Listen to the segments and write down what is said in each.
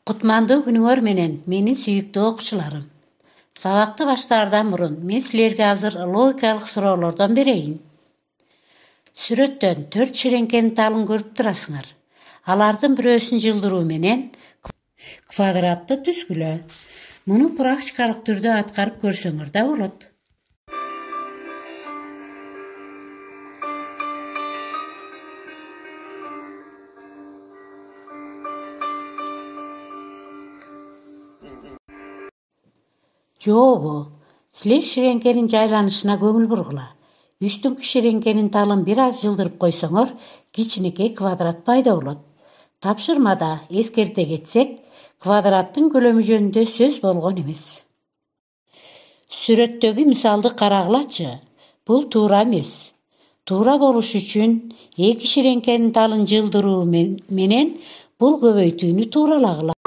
Kutmandуу günüңөр menен менин сүйүктүү окуучуларым. Сабакты баштаардан мурун мен силерге азыр логикалык суроолордон берейин. Сүрөттөн 4 ширенгенин талын көрүп турасыңар. Алардын бирөөсүн жылдыруу менен квадратты түзгүлө. Муну практикалык түрдө аткарып көрсөңөр да болот. Жообу, силер ширенгенин жайланышына көңүл бургула. Үстүңкү ширенгенин талын бир аз жылдырып койсоңор, кичинекей квадрат пайда болот. Тапшырмада эскерте кетсек, квадраттын көлөмү жөнүндө сөз болгон эмес. Сүрөттөгү мисалды карагылачы. Бул туура эмес. Туура болуш үчүн эки ширенгенин талын жылдыруу менен бул көбөйтүүнү тууралагыла.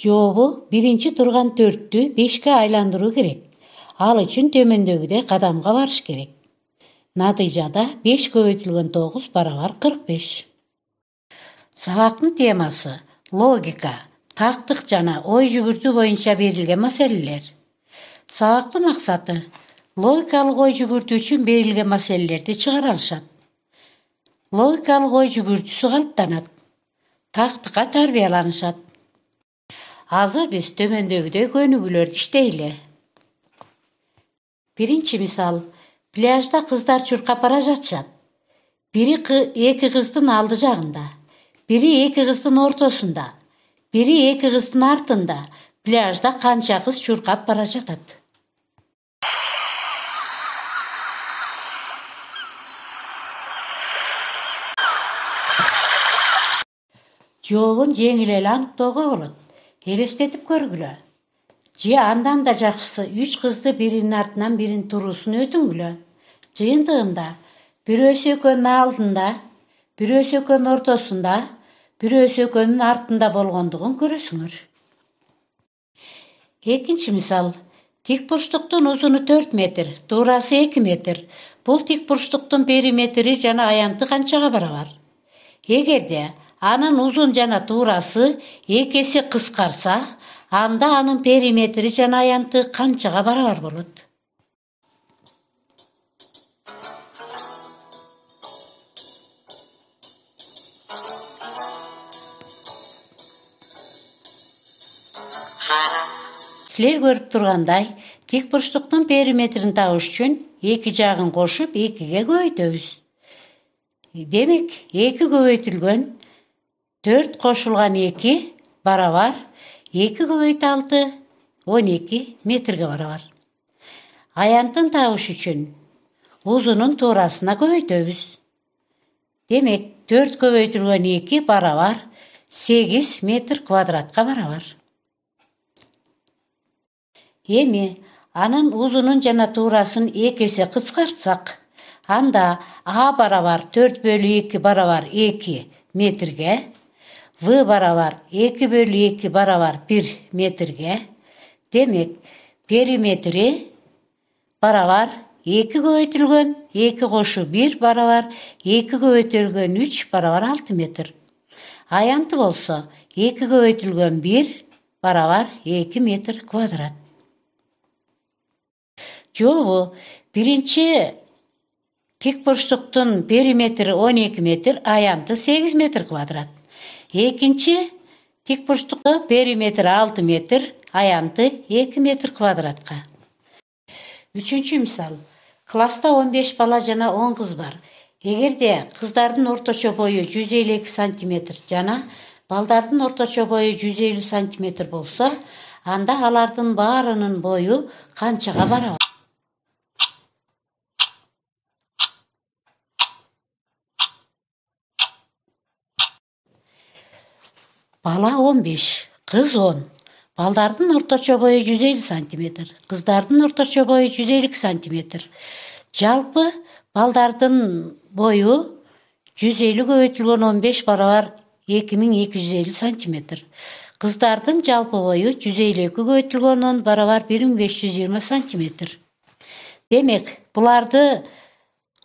Жообу биринчи турган 4-тү 5ке айландыруу керек. Ал үчүн төмөндөгүдөй кадамга барыш керек. Натыйжада 5 көбөйтүлгөн 9 барабар 45. Сабактын темасы логика, тактык жана ой жүгүртүү боюнча берилген маселелер. Сабактын максаты логикалык ой жүгүртүү үчүн берилген маселелерди чыгара алышат. Логикалык ой жүгүртүүсү калыптанат. Тактыкка тарбияланышат. Азыр биз төмөндөгүдөй көнүгүүлөрдү иштейли. Биринчи мисал. Пляжда кыздар чуркап бара жатышат. Бири эки кыздын алды жагында, бири эки кыздын ортосунда, бири эки кыздын артында. Пляжда канча кыз чуркап бара жатат? Жообун жеңил эле аныктоого болот. Элестетип көргүлө. Же андан да жакшысы 3 кызды биринин артынан бирин туруусун өтүңүлө. Жыйынтыгында бирөөсү экөөнүн алдында, бирөөсү экөөнүн ортосунда, бирөөсү экөөнүн артында болгондугун көрөсүңөр. Экинчи мисал. Тикбурчтуктун узуну 4 метр, туурасы 2 метр. Бул тикбурчтуктун периметри жана аянты канчага барабар? Эгерде анын узун жана туурасы 2 эсе кыскарса, анда анын периметри жана аянты канчага барабар болот? Силер көрүп тургандай, тикбурчтуктун периметрин табыш үчүн эки жагын кошуп 2ге көбөйтөбүз. Демек, 2 көбөйтүлгөн 4 кошулган 2 барабар 2 көбөйтү 6 12 метрге барабар. Аянтын табыш үчүн узунун туурасына көбөйтөбүз. Демек, 4 көбөйтүлгөн 2 барабар 8 метр квадратка барабар. Эми анын узунун жана туурасын 2 эсе кыскартсак, анда А барабар 4/2 барабар 2 метрге, В барабар 2/2 барабар 1 метрге. Демек, периметри барабар 2 көбөйтүлгөн 2 кошу 1 барабар 2 көбөйтүлгөн 3 барабар 6 метр. Аянты болсо 2 көбөйтүлгөн 1 барабар 2 метр квадрат. Жообу биринчи тикбурчтуктун периметри 12 метр, аянты 8 метр квадрат. Экинчи тикбурчтуктун периметри 6 метр, аянты 2 метр квадратка. Үчүнчү мисал. Класста 15 бала жана 10 кыз бар. Эгерде кыздардын орточо бою 152 сантиметр жана балдардын орточо бою 150 сантиметр болсо, анда алардын баарынын бою канчага барабар? Бала 15, кыз 10. Балдардын орточо бою 150 сантиметр, кыздардын орточо бою 152 сантиметр. Жалпы балдардын бою 150 көбөйтүлгөн 15 барабар 2250 сантиметр. Кыздардын жалпы бою 152 көбөйтүлгөн 10 барабар 1520 сантиметр. Демек, буларды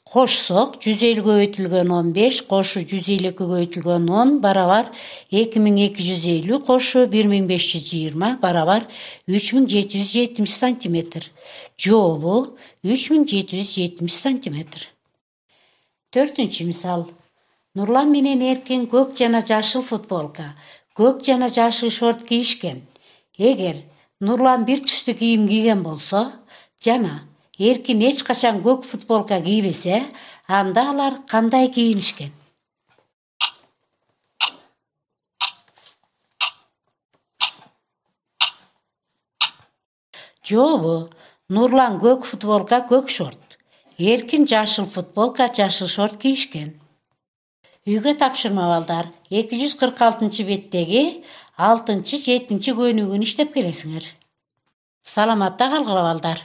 кошсок, 150 көбөйтүлгөн 15 кошу 150 көбөйтүлгөн 10 барабар 2250 кошу 1520 барабар 3770 сантиметр. Жообу 3770 сантиметр. 4-чү мисал. Нурлан менен Эркин көк жана жашыл футболка, көк жана жашыл шорт кийишкен. Эгер Нурлан бир түстүү кийим кийген болсо жана Эркин эч качан көк футболка кийбесе, анда алар кандай кийинишкен? Жообу, Нурлан көк футболка, көк шорт. Эркин жашыл футболка, жашыл шорт кийишкен. Үйгө тапшырма балдар. 246-беттеги 6-7 көнүгүн иштеп келесиңер. Саламатта калгыла балдар.